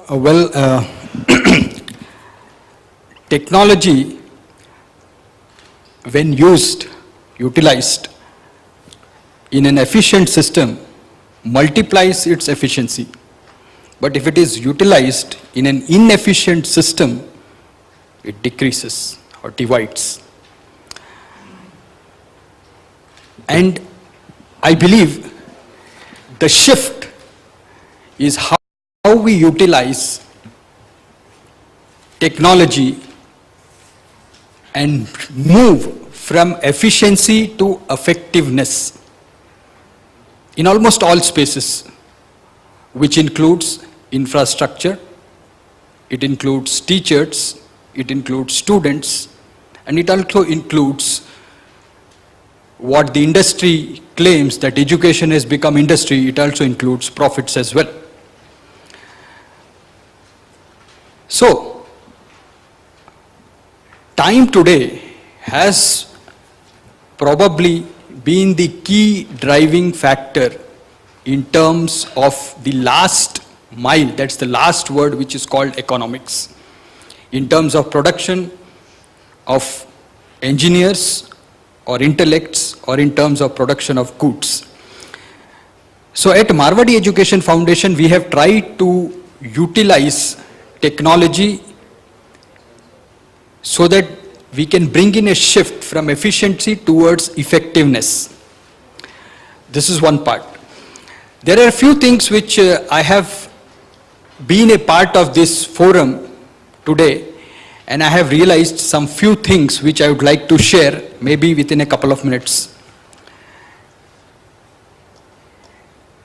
Well, technology, when utilized in an efficient system, multiplies its efficiency. But if it is utilized in an inefficient system, it decreases or divides. And I believe the shift is how we utilize technology and move from efficiency to effectiveness in almost all spaces, which includes infrastructure, it includes teachers, it includes students, and it also includes what the industry claims that education has become industry. It also includes profits as well. So, time today has probably been the key driving factor in terms of the last mile, that's the last word, which is called economics, in terms of production of engineers or intellects, or in terms of production of goods. So at Marwadi Education Foundation, we have tried to utilize technology so that we can bring in a shift from efficiency towards effectiveness. This is one part. There are a few things which I have been a part of this forum today, and I have realized some few things which I would like to share maybe within a couple of minutes.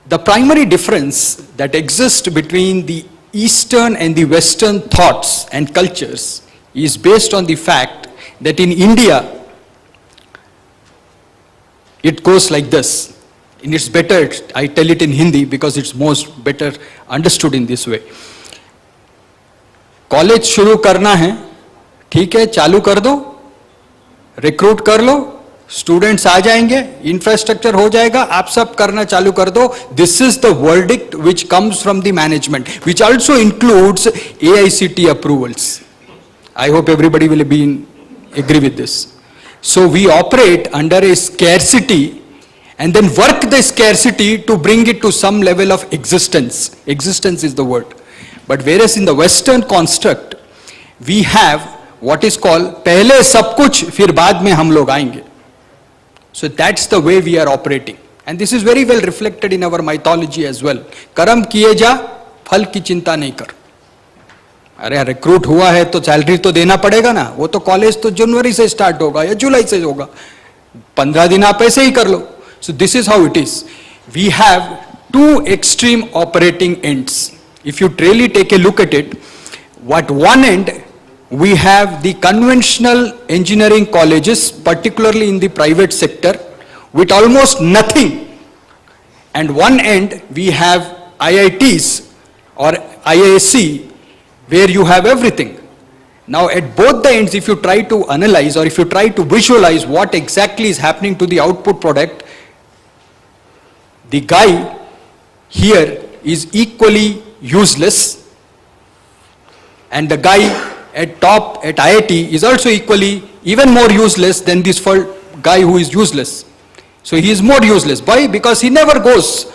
The primary difference that exists between the Eastern and the Western thoughts and cultures is based on the fact that in India, it goes like this. And it's better, I tell it in Hindi because it's most better understood in this way. College शुरू करना है, ठीक है, चालू कर दो, recruit कर लो, students आ जाएंगे, इंफ्रास्ट्रक्चर हो जाएगा, आप सब करना चालू कर दो. This is the verdict which comes from the management, which also includes AICT approvals. I hope everybody will be agree with this. So we operate under a scarcity and then work the scarcity to bring it to some level of existence. Existence is the word. But whereas in the Western construct, we have what is called पहले सब कुछ फिर बाद में हम लोग आएंगे. So that's the way we are operating. And this is very well reflected in our mythology as well. कर्म किए जा, फल की चिंता नहीं कर. अरे रिक्रूट हुआ है तो सैलरी तो देना पड़ेगा ना, वो तो कॉलेज तो जनवरी से स्टार्ट होगा या जुलाई से होगा, 15 दिन आप ऐसे ही कर लो. So this is how it is. We have two extreme operating ends. If you really take a look at it, at one end we have the conventional engineering colleges, particularly in the private sector, with almost nothing, and one end we have IITs or IISc, where you have everything. Now at both the ends, if you try to analyze or if you try to visualize what exactly is happening to the output product, the guy here is equally useless, and the guy at top at IIT is also equally even more useless than this guy who is useless. So he is more useless. Why? Because he never goes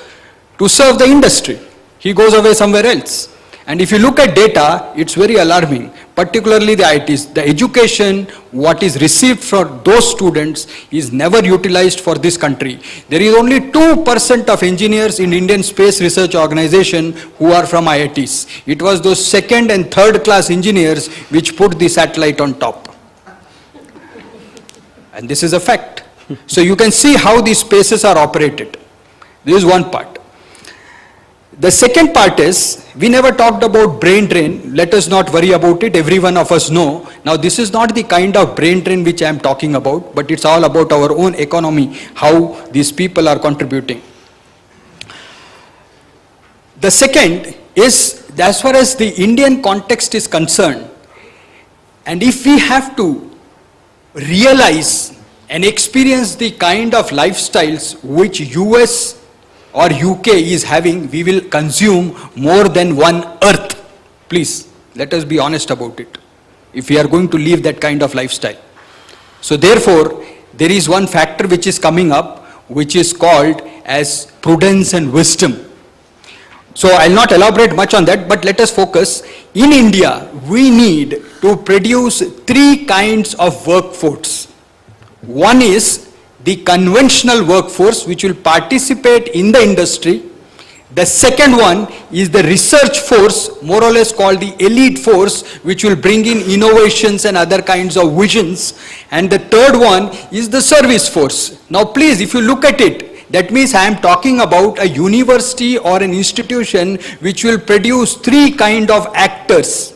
to serve the industry. He goes away somewhere else. And if you look at data, it's very alarming, particularly the IITs. The education, what is received for those students is never utilized for this country. There is only 2% of engineers in Indian Space Research Organization who are from IITs. It was those second and third class engineers which put the satellite on top. And this is a fact. So you can see how these spaces are operated. This is one part. The second part is, we never talked about brain drain. Let us not worry about it. Every one of us know. Now this is not the kind of brain drain which I am talking about, but it's all about our own economy, how these people are contributing. The second is, as far as the Indian context is concerned, and if we have to realize and experience the kind of lifestyles which US or UK is having, we will consume more than one earth. Please, let us be honest about it, if we are going to live that kind of lifestyle. So therefore, there is one factor which is coming up, which is called as prudence and wisdom. So I'll not elaborate much on that, but let us focus. In India, we need to produce three kinds of workforce. One is the conventional workforce, which will participate in the industry. The second one is the research force, more or less called the elite force, which will bring in innovations and other kinds of visions. And the third one is the service force. Now please, if you look at it, that means I am talking about a university or an institution which will produce three kind of actors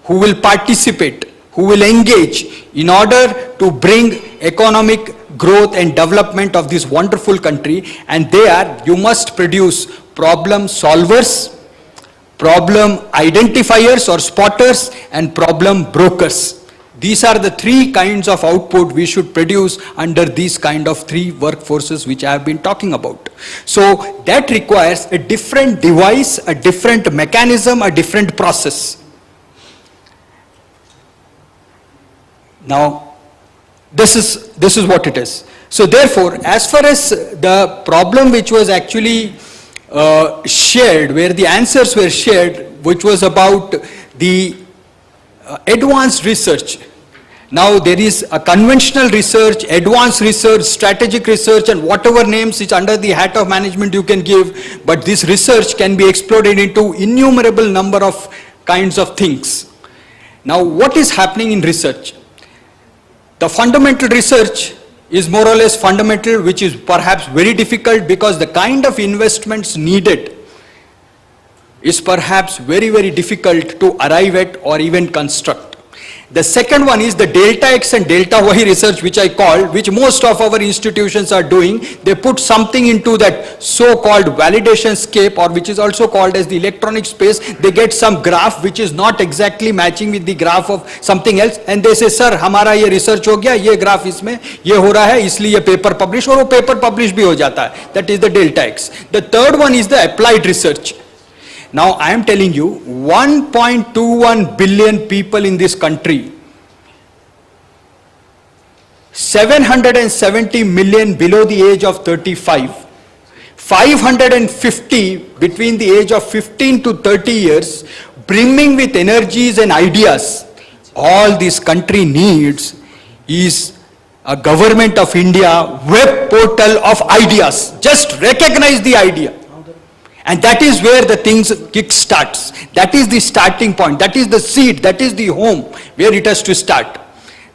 who will participate, who will engage in order to bring economic growth and development of this wonderful country. And they are, you must produce problem solvers, problem identifiers or spotters, and problem brokers. These are the three kinds of output we should produce under these kind of three workforces which I have been talking about. So that requires a different device, a different mechanism, a different process. Now, this is what it is. So therefore, as far as the problem which was actually shared, where the answers were shared, which was about the advanced research. Now there is a conventional research, advanced research, strategic research, and whatever names is under the hat of management you can give, but this research can be exploded into innumerable number of kinds of things. Now what is happening in research? The fundamental research is more or less fundamental, which is perhaps very difficult because the kind of investments needed is perhaps very, very difficult to arrive at or even construct. The second one is the delta X and delta Y research, which I call, which most of our institutions are doing. They put something into that so-called validation scape, or which is also called as the electronic space. They get some graph which is not exactly matching with the graph of something else, and they say, sir, हमारा ये research हो गया, ये graph इसमें ये हो रहा है, इसलिए ये paper publish, और वो paper publish भी हो जाता है. That is the delta X. The third one is the applied research. Now I am telling you, 1.21 billion people in this country, 770 million below the age of 35, 550 between the age of 15 to 30 years, brimming with energies and ideas. All this country needs is a government of India web portal of ideas. Just recognize the idea. And that is where the things kick starts. That is the starting point. That is the seed. That is the home where it has to start.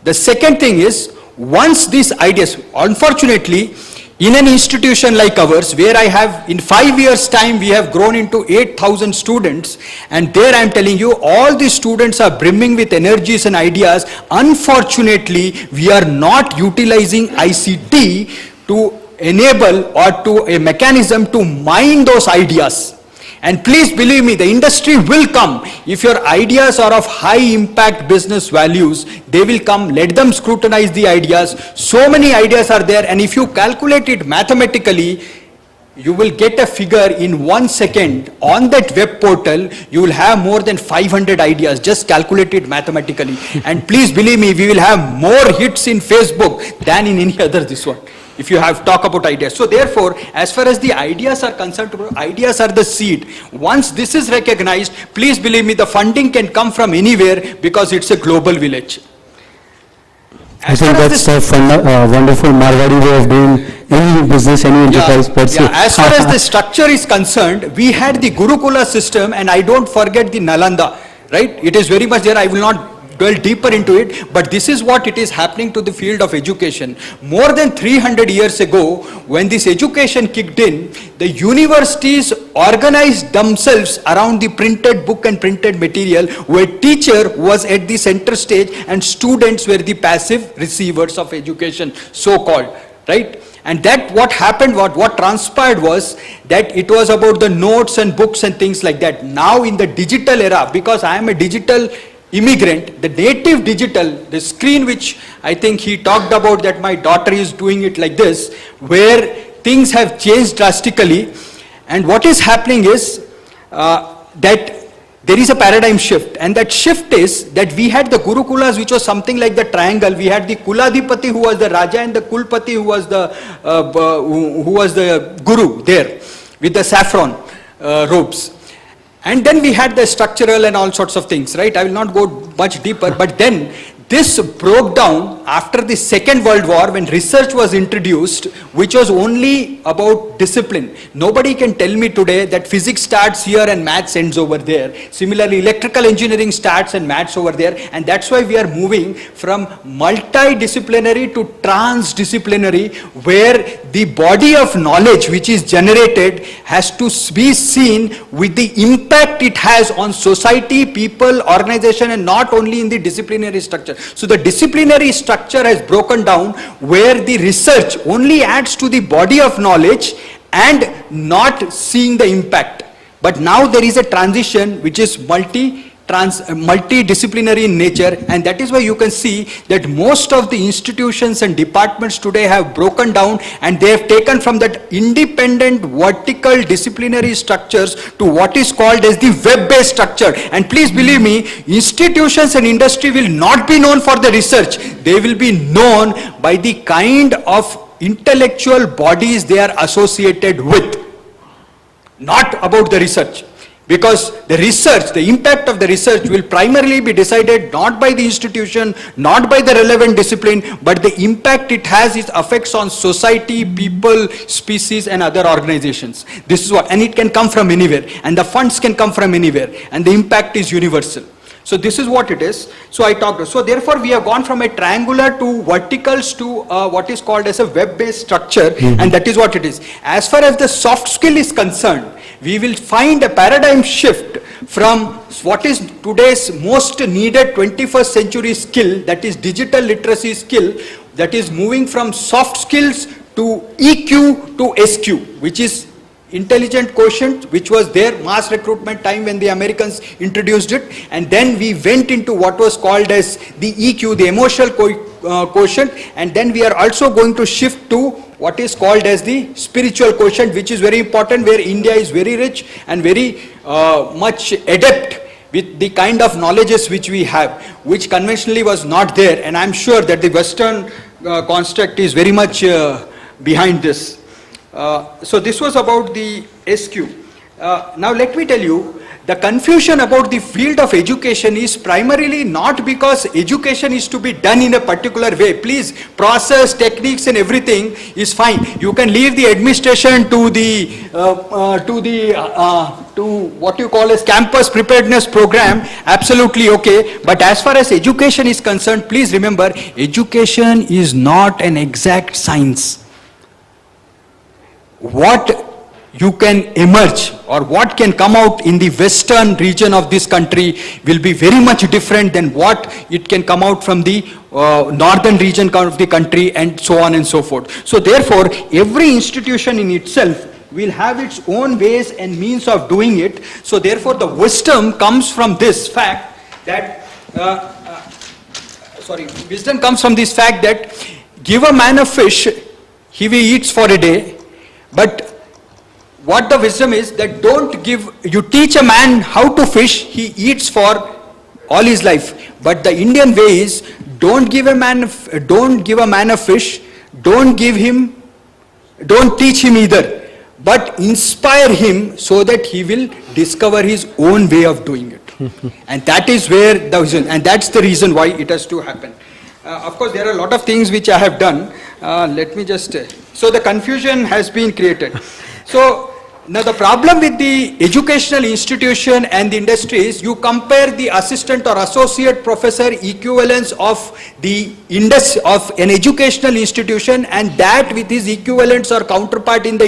The second thing is, once these ideas, unfortunately, in an institution like ours, where I have, in 5 years' time, we have grown into 8,000 students, and there I am telling you, all the students are brimming with energies and ideas. Unfortunately, we are not utilizing ICT to enable or to a mechanism to mine those ideas. And please believe me, the industry will come. If your ideas are of high impact business values, they will come. Let them scrutinize the ideas. So many ideas are there, and if you calculate it mathematically, you will get a figure in 1 second. On that web portal, you will have more than 500 ideas. Just calculate it mathematically. And please believe me, we will have more hits in Facebook than in any other this one, if you have talk about ideas. So therefore, as far as the ideas are concerned, ideas are the seed. Once this is recognized, please believe me, the funding can come from anywhere because it's a global village. I think that's a wonderful Marwadi way of doing any business, any enterprise. As far as the structure is concerned, we had the Gurukula system, and I don't forget the Nalanda, right? It is very much there. I will not dwell deeper into it, but this is what it is happening to the field of education. More than 300 years ago, when this education kicked in, the universities organized themselves around the printed book and printed material, where teacher was at the center stage and students were the passive receivers of education, so-called, right? And that what happened, what transpired was that it was about the notes and books and things like that. Now in the digital era, because I am a digital immigrant, the native digital, the screen which I think he talked about, that my daughter is doing it like this, where things have changed drastically. And what is happening is that there is a paradigm shift, and that shift is that we had the Gurukulas, which was something like the triangle. We had the Kuladhipati, who was the Raja, and the Kulpati, who was the Guru there with the saffron robes. And then we had the structural and all sorts of things, right? I will not go much deeper, but then this broke down after the Second World War, when research was introduced, which was only about discipline. Nobody can tell me today that physics starts here and maths ends over there. Similarly, electrical engineering starts and maths over there. And that's why we are moving from multidisciplinary to transdisciplinary, where the body of knowledge which is generated has to be seen with the impact it has on society, people, organization, and not only in the disciplinary structure. So the disciplinary structure has broken down, where the research only adds to the body of knowledge and not seeing the impact. But now there is a transition which is multidisciplinary in nature, and that is why you can see that most of the institutions and departments today have broken down, and they have taken from that independent vertical disciplinary structures to what is called as the web-based structure. And please believe me, institutions and industry will not be known for the research. They will be known by the kind of intellectual bodies they are associated with, not about the research. Because the research, the impact of the research will primarily be decided not by the institution, not by the relevant discipline, but the impact it has, its effects on society, people, species, and other organizations. This is what, and it can come from anywhere, and the funds can come from anywhere, and the impact is universal. So this is what it is. So I talked, so therefore we have gone from a triangular to verticals to what is called as a web-based structure, and that is what it is. As far as the soft skill is concerned, we will find a paradigm shift from what is today's most needed 21st century skill, that is digital literacy skill, that is moving from soft skills to EQ to SQ, which is intelligent quotient, which was their mass recruitment time when the Americans introduced it, and then we went into what was called as the EQ, the emotional quotient, and then we are also going to shift to what is called as the spiritual quotient, which is very important, where India is very rich and very much adept with the kind of knowledges which we have, which conventionally was not there, and I'm sure that the Western construct is very much behind this. So this was about the SQ. Now let me tell you, the confusion about the field of education is primarily not because education is to be done in a particular way. Please, process, techniques and everything is fine. You can leave the administration to what you call as campus preparedness program, absolutely okay. But as far as education is concerned, please remember, education is not an exact science. What you can emerge or what can come out in the western region of this country will be very much different than what it can come out from the northern region of the country, and so on and so forth. So therefore, every institution in itself will have its own ways and means of doing it. So therefore, the wisdom comes from this fact that, wisdom comes from this fact that give a man a fish, he will eats for a day, but what the wisdom is that you teach a man how to fish, he eats for all his life. But the Indian way is, don't give a man a fish, don't teach him either, but inspire him so that he will discover his own way of doing it. And that is where the vision, and that's the reason why it has to happen. Of course, there are a lot of things which I have done. Let me just, so the confusion has been created. So, now the problem with the educational institution and the industry is, you compare the assistant or associate professor equivalence of of an educational institution and that with his equivalents or counterpart in the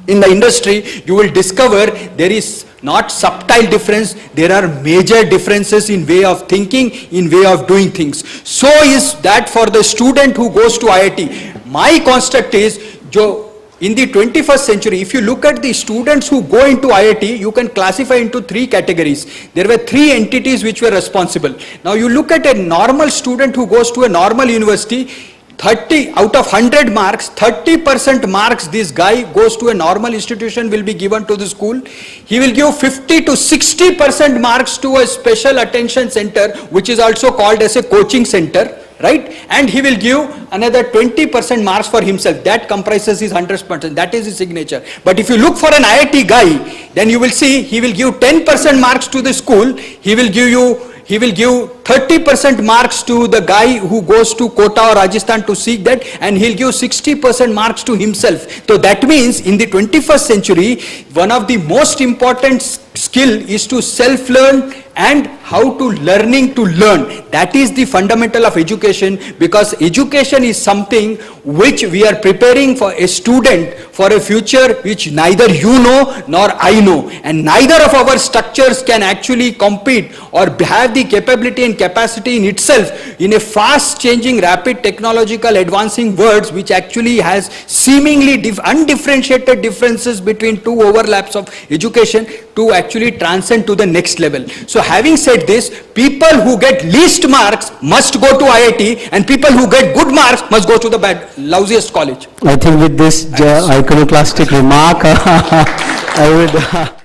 industry, you will discover there is not subtle difference, there are major differences in way of thinking, in way of doing things. So is that for the student who goes to IIT. My construct is, in the 21st century, if you look at the students who go into IIT, you can classify into three categories. There were three entities which were responsible. Now you look at a normal student who goes to a normal university, 30 out of 100 marks, 30% marks this guy goes to a normal institution will be given to the school. He will give 50 to 60% marks to a special attention center, which is also called as a coaching center, right? And he will give another 20% marks for himself. That comprises his 100%. That is his signature. But if you look for an IIT guy, then you will see he will give 10% marks to the school. He will give 30% marks to the guy who goes to Kota or Rajasthan to seek that, and he'll give 60% marks to himself. So that means in the 21st century, one of the most important skill is to self-learn and how to learning to learn. That is the fundamental of education, because education is something which we are preparing for a student for a future which neither you know nor I know, and neither of our structures can actually compete or have the capability and capacity in itself in a fast changing, rapid technological advancing world which actually has seemingly undifferentiated differences between two overlaps of education to actually transcend to the next level. So having said this, people who get least marks must go to IIT, and people who get good marks must go to the lousiest college. I think with this iconoclastic remark, I would